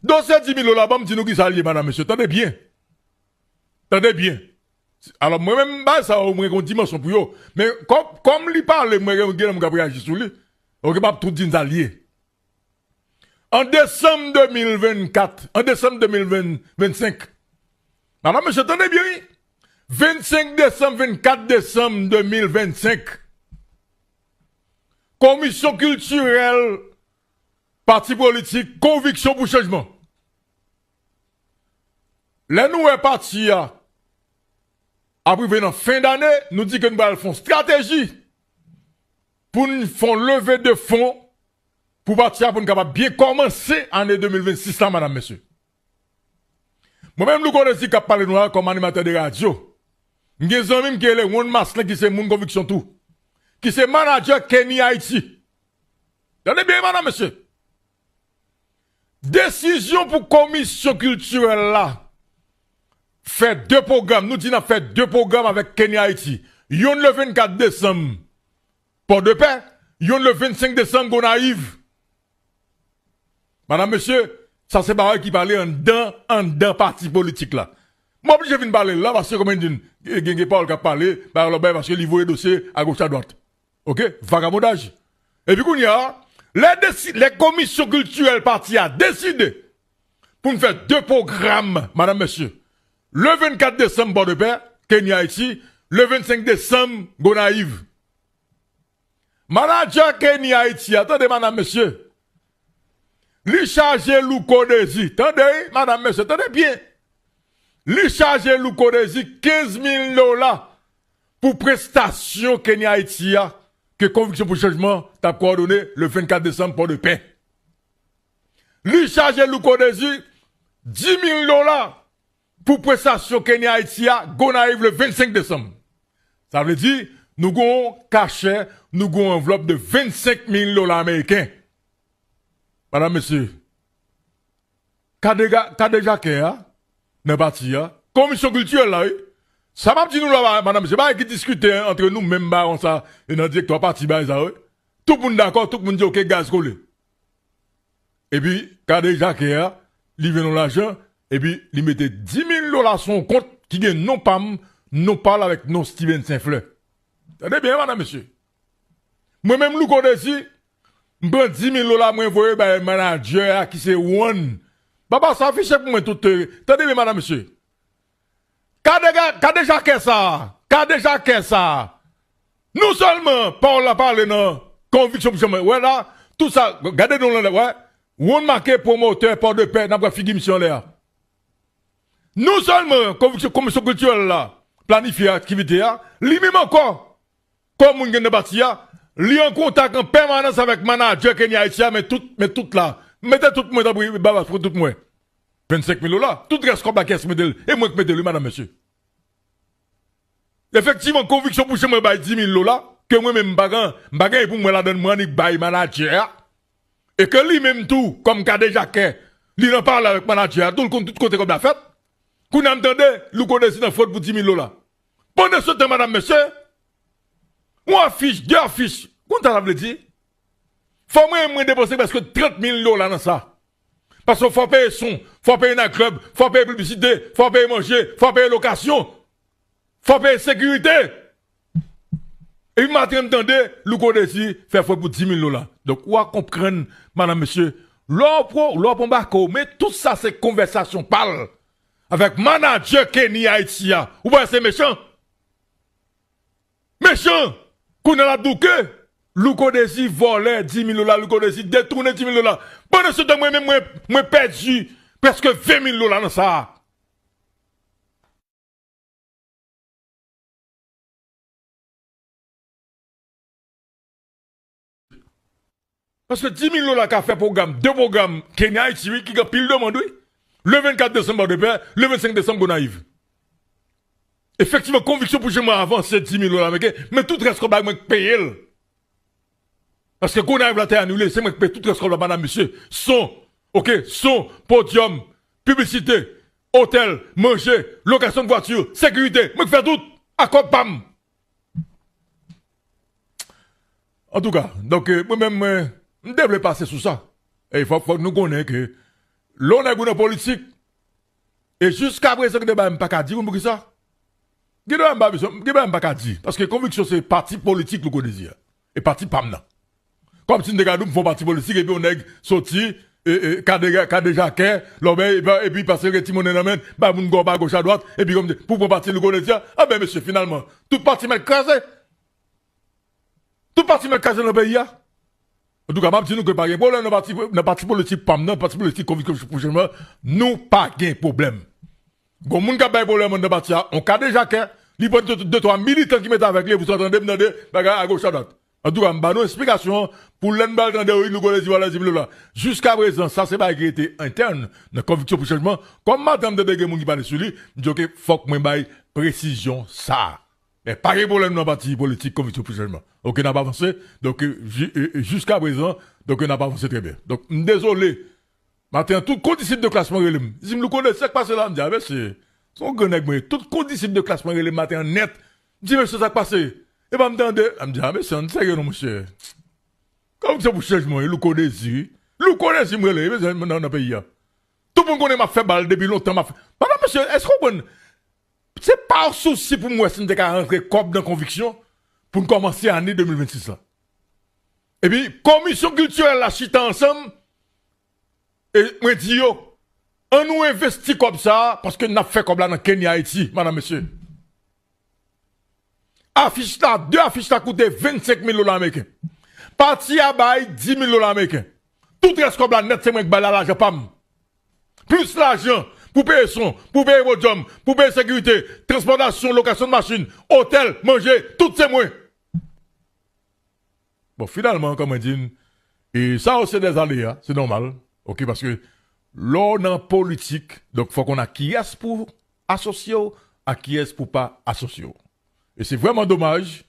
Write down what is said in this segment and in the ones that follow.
Dossier 10 000 dollars, bon, dis-nous qui ça lié, madame, monsieur. Tendez bien. Tendez bien. Alors, moi-même, bah, ça, au moins, une dimension pour eux. Mais, comme lui parle, moi, je vais réagir sur lui. Ok, pas tout dire ça lié. En décembre 2024, en décembre 2025, madame, monsieur, tendez bien, 25 décembre, 24 décembre 2025, Commission culturelle, parti politique, conviction pour changement. Les nouvelles partis, après, dans fin d'année, nous dit que nous allons faire une stratégie pour nous faire lever de fonds pour partir pour nous capable bien commencer l'année 2026, là, madame, monsieur. Moi-même, nous connaissons qui parle noir comme animateur de radio. Nous avons même qui est le One Master qui c'est mon conviction tout. Qui c'est manager Kenny Haïti. Tenez bien, madame, monsieur. Décision pour commission culturelle là. Fait 2 programmes. Nous disons fait 2 programmes avec Kenny Haïti. Yon le 24 décembre. Port de paix. Yon le 25 décembre, Gonaïve. Madame, monsieur, ça c'est pas qui parlait en dedans parti politique là. Moi, je viens de parler là parce que, comme je dis, il y a Paul qui a parlé, parce que il voit le dossier à gauche à droite. Ok? Vagabondage. Et puis, il y a, les commissions culturelles parties a décidé pour nous faire 2 programmes, madame, monsieur. Le 24 décembre, Bord de Paix, Kenya ici. Le 25 décembre, Gonaïve. Manager Kenya Haïti, attendez, madame, monsieur. Lui chargé Louko Desi, attendez, madame, monsieur, attendez bien. Lui chargé Louko Desi 15 000 dollars pour prestation Kenya Haïti, que Conviction pour Changement t'a coordonné le 24 décembre pour de paix. Lui chargé Louko Desi 10 000 dollars pour prestation Kenya Haïti, Gonaïve le 25 décembre. Ça veut dire, nous avons cachet, nous avons enveloppe de 25 000 dollars américains. Madame, monsieur, qu'a déjà qu'est, n'est pas si, commission culturelle là, ça m'a dit nous là, madame, monsieur, pas qui discute entre nous, même baron ça, et dans le directoire parti, ça, tout le monde d'accord, tout le monde dit, ok, gaz collé. Et puis, qu'a déjà qu'est, il vient l'argent, et puis, il mettait 10 000 dollars sur son compte, qui gagne non pas, non parle avec non Steven Saint-Fleur. Attendez bien, madame, monsieur. Moi-même, nous connaissons, je prends 10 000 dollars, moi, voyez, ben, manager, qui c'est one. Papa, ça affiche pour moi tout. Attendez bien, madame, monsieur. Qu'a déjà qu'est ça? Qu'a déjà qu'est ça? Nous seulement, Paul a parlé, non, conviction, ouais, là, tout ça, regardez nous là, ouais, one marqué promoteur, port de paix, n'a pas fini mission là. Nous seulement, commission culturelle là, planifier activité là, lui-même encore, comme on gagne de bâtir, lui en contact en permanence avec manager Kenya Haïti, mais tout là, mettez tout le monde à pour tout le monde. 25 000 dollars, tout reste comme la caisse, et moi qui mettez lui, madame, monsieur. Effectivement, conviction pour moi, 10 000 dollars, que moi-même, bagan, pour moi, la donne moi, ni bail manager, et que lui-même tout, comme qu'a déjà qu'est, lui en parle avec manager, tout côté comme la fête, qu'on entendez, nous connaissons une faute pour 10 000 dollars. Pendant ce temps, madame, monsieur, moi, affiche, 2 affiches, qu'on t'a dit? Faut moi dépenser parce que 30 000 dollars dans ça. Parce qu'il faut payer son, faut payer un club, faut payer publicité, faut payer manger, faut payer location, faut payer sécurité. Et il m'a entendu, le code ici, fait faut pour 10 000 dollars. Donc, on va comprendre, madame, monsieur, l'or mais tout ça, c'est conversation parle. Avec manager Kenny Haïti, ou bien c'est méchant? Méchant! Qu'on a la douke, Louko Desi volait 10 000 dollars, Louko Desi détourné 10 000 dollars. Pendant ce temps, moi, perdu presque 20 000 dollars dans ça. Parce que 10 000 dollars qu'a fait programme, 2 programmes, Kenya Haïti, qui a pile demande, oui. Le 24 décembre de paix, le 25 décembre, Gonaïve. Effectivement, conviction pour moi avant, c'est 10 000 dollars, mais tout reste comme moi payer. Parce que Gonaïve l'a été annulé, c'est moi qui paye tout reste comme madame, monsieur. Son, ok, son, podium, publicité, hôtel, manger, location de voiture, sécurité, moi qui fais tout, accord, bam. En tout cas, donc, moi-même, je devrais passer sous ça. Et il faut que nous connaissions que l'on est dans politique. Et jusqu'à présent, que ne pas qu'à dire, pour ça. Je ne pas qu'à dire. Parce que conviction, c'est parti politique, le désir. Et parti PAMNA. Comme si nous font parti politique, et puis on est sorti, et déjà qu'est, et puis parce que Timon est l'amène, bah, moun go, gauche à droite, et puis comme, pour partir le désir, ah ben, monsieur, finalement, tout parti m'a crasé. Tout parti m'a crasé dans le pays, en tout cas, je dis que pas de problème dans le parti politique PAMNA, parti politique conviction, nous pas de problème. Gon moun ka bay problème dans parti on ka déjà que li prend 2-3 militants qui mettent avec lui vous entendez me demander bagarre à gauche à droite. En tout cas, m'ba nou explication pour l'enbal dans nous connaît voilà là. Jusqu'à présent ça c'est pas été interne dans conviction pour changement comme madame de dégé moun qui parle sur lui, dit que faut que moi bay précision ça. Mais pas de problème dans parti politique conviction pour changement. OK, n'a pas avancé donc jusqu'à présent donc on n'a pas avancé très bien. Donc désolé. Maintenant, toute condition de classement relève. Si je me connais, c'est passé là, je me dis, c'est son grenade, moi, toute condition de classement relève, matin net. Je dis, monsieur, ça passé. Et ben, je me dis, mais c'est un sérieux, non, monsieur. Comme ça, vous cherchez, moi, le connaissez. Le connaissez, moi, dans le pays. Tout le monde connaît ma fait balle depuis longtemps, ma fait. Madame, monsieur, est-ce qu'on c'est pas un souci pour moi, si je suis rentrer comme dans conviction, pour commencer l'année 2026 là. Et puis, commission culturelle, la chita ensemble, et moi dis yo, on nous investit comme ça, parce que nous avons fait comme là dans Kenya, Haïti, madame, monsieur. Affiche là, 2 affiches là coûté 25 000 $ américains. Parti à bail 10 000 $ américains. Tout reste comme là, net, c'est moi qui baille l'argent, pam. Plus l'argent, pour payer son, pour payer vos jobs, pour payer sécurité, transportation, location de machine, hôtel, manger, tout c'est moi. Bon, finalement, comme on dit, et ça c'est des aléas, c'est normal. OK, parce que l'on en politique, donc faut qu'on a qui est pour associer, à qui est pour pas associer. Et c'est vraiment dommage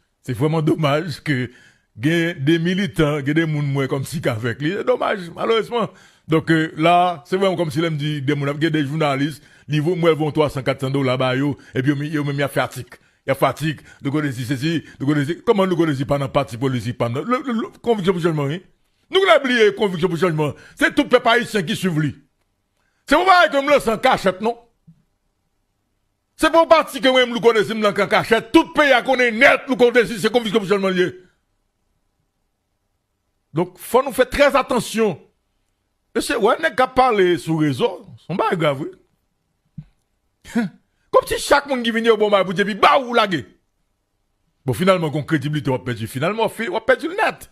que des militants, des gens comme si qu'avec lui, c'est dommage, malheureusement. Donc là, c'est vraiment comme si l'on dit des journalistes, ils vont 300, 400 $, bah, et puis ils ont même fatigue. Il y a fatigue, nous connaissons ceci, nous connaissons, comment nous connaissons pas dans le parti politique, pas dans le conviction pour changement, hein? Nous l'avons oublié, conviction pour changement. C'est tout le peuple haïtien qui suit lui. C'est pour pas que nous le cachette, non? C'est pour parti que nous connaissons dans le cachette. Tout le pays a connu net, nous connaissons, c'est conviction pour changement lié. Donc, faut nous faire très attention. Et c'est, ouais, n'est qu'à parler sur le réseau, c'est pas grave, oui. Comme si chaque monde qui vient au bon moment, vous dites, bah, ou laguer. Bon, finalement, qu'on crédibilité, on perd, finalement, on perd le net.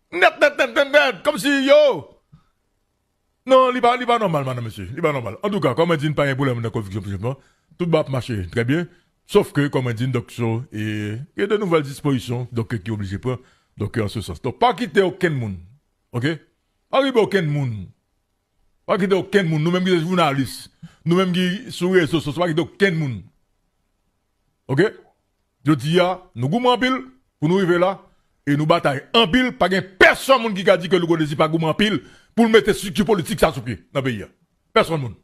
Net, comme si, yo. Non, il pas normal, madame, monsieur. Il pas normal. En tout cas, comme on dit, pas un problème de conviction, tout va marcher très bien. Sauf que, comme on dit, donc, il y a de nouvelles dispositions, donc, qui obligent de prendre, donc, en ce sens. Donc, pas quitter aucun monde. OK? Pas quitter aucun monde. Pas quitter aucun monde. Nous-mêmes qui sommes journalistes. Nous-mêmes qui sur les réseaux sociaux, pas quitter aucun monde. OK? Je dis, nous goûtons en pile, pour nous arriver là. Et nous bataillons en pile, pas de personne qui a dit que nous ne pas en pile pour mettre structure politique ça sous pied dans le pays. Personne.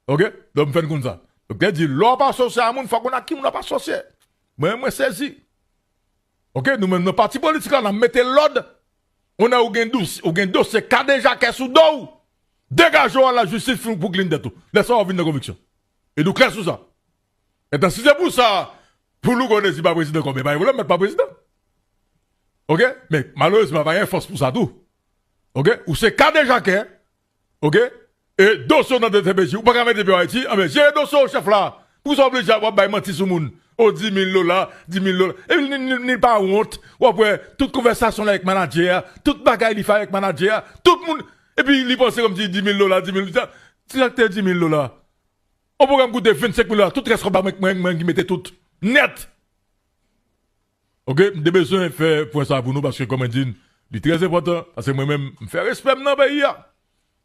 OK? Donc, nous faisons comme ça. Donc, je dis, l'on pas associé à moun, faut qu'on a qui nous n'a pas associé. Moi, saisi. OK? Nous-mêmes, nos partis politiques, là, on a mis l'ordre. On a un dossier qui a déjà qu'est sous dos. Dégageons à la justice pour clean de tout. Laissons venir de conviction. Et nous clairons sur ça. Et donc, si c'est pour ça, pour nous connaître pas président comme, ben, vous ne mettre pas président. OK? Mais malheureusement, il y a une force pour ça tout. OK? Ou c'est cas déjà qu'est. OK? Et dossier dans le TPJ, ou pas mettre depuis Haïti, mais j'ai un dossier au chef là. Pour ça, obligé à mentir sur le monde. Oh, 10 000 $, 10 000 $. Et il n'est pas honte. Ou après, toute conversation avec manager, toute bagaille il fait avec manager, tout le monde. Et puis, il pense comme si 10 000 $, 10 000 $. Si c'était 10 000 $, on pourrait me coûter 25 000 $. Tout reste comme avec moi qui mettait tout net. OK? Des besoins de faire pour ça pour nous parce que, comme on dit, c'est très important. Parce que moi-même, je fais respect dans le pays.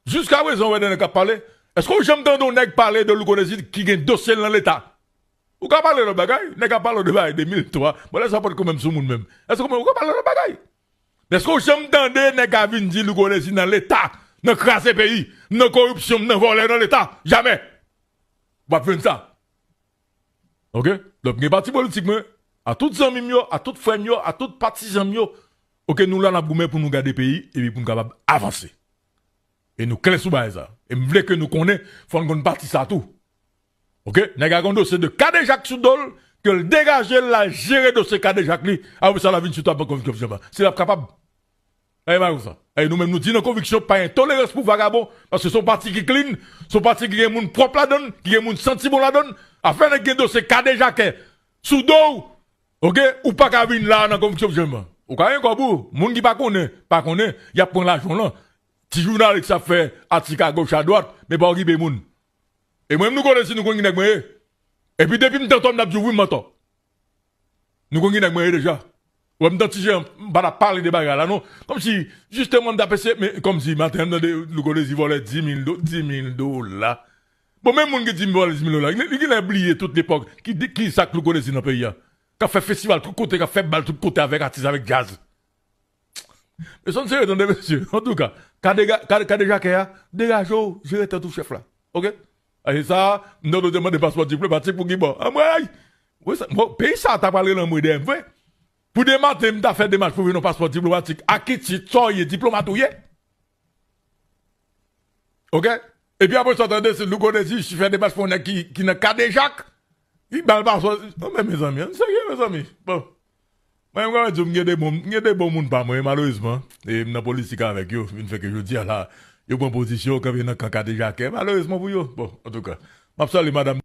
Jusqu'à présent, on va parler. Est-ce que j'aime entendre nèg parler de l'Ukonésie qui a un dossier dans l'État? Ou qu'on parle de bagaille? Nèg parle de bagaille 2003. Bon, là, ça peut être quand même sur le monde même. Est-ce que vous parlez de bagaille? Est-ce que j'aime entendre nèg à venir dire l'Ukonésie dans l'État? Dans craser pays, dans corruption, dans voler dans l'État? Jamais. On va faire ça. OK? Donc, les partis politiques, à toutes amis, à toutes frères, à toutes partisans, OK, nous là, on a pour nous garder le pays et puis pour nous capables avancer. Et nous clés sous ça. Et me voulez que nous connaissons, faut qu'on partie ça tout. OK? N'a un dossier de Kade Jacques Soudol, que le dégager la gérer dossier Kade Jacques li, ah oui, ça la vie sur toi, pas confiance. C'est la capable. Eh ben, ça. Et nous-mêmes, nous disons conviction, pas intolérance pour vagabond, parce que son parti qui clean, son parti qui est moun propre la donne, qui est moun senti bon la donne, afin de gagner dossier Kade Jacques, Soudol, OK? Ou pas qu'à venir là, dans conviction, ou quand même, quoi, moun qui pas connaît, y a pris l'argent là. Ti journaliste ça fait article à gauche à droite, mais pas ribe moun. Et moi nous connaissons nous connaissons nèg. Et puis depuis m't'entend n'a dit oui m'entend. Nous connaissons nèg déjà. Ou m't'entend si j'ai pas parler de bagarre là non, comme si justement d'après mais comme si matin nous connaissons voler 10 000 dollars. Bon même moun qui dit voler 10 000 dollars, il a oublié toute l'époque qui ça que nous connaissons dans le pays là. Qui fait festival tout côté, qui fait bal tout côté avec artistes avec jazz. Mais ça ne sert attendez monsieur. En tout cas, quand déjà qu'il y a, dégage, je vais tout chef là. OK? Et ça, nous devons demander passeport diplomatique pour qui bon. Ah, moi, pays ça, t'as parlé dans le modèle, vrai? Pour démarrer, t'as fait des matchs pour venir un passeport diplomatique. À qui tu soyez diplomate ou yé? OK? Et puis après, ça, attendez, c'est nous connaissons, je fais des matchs pour qui n'a qu'à déjà. Il va le passeport. Oh, mais mes amis, c'est mes amis. Bon. Moi, je me des bons monde pas moi, malheureusement. Et dans la politique avec eux, une fois que je dis là, il y a une position quand il y a un cas déjà, malheureusement pour eux. Bon, en tout cas, je salue madame.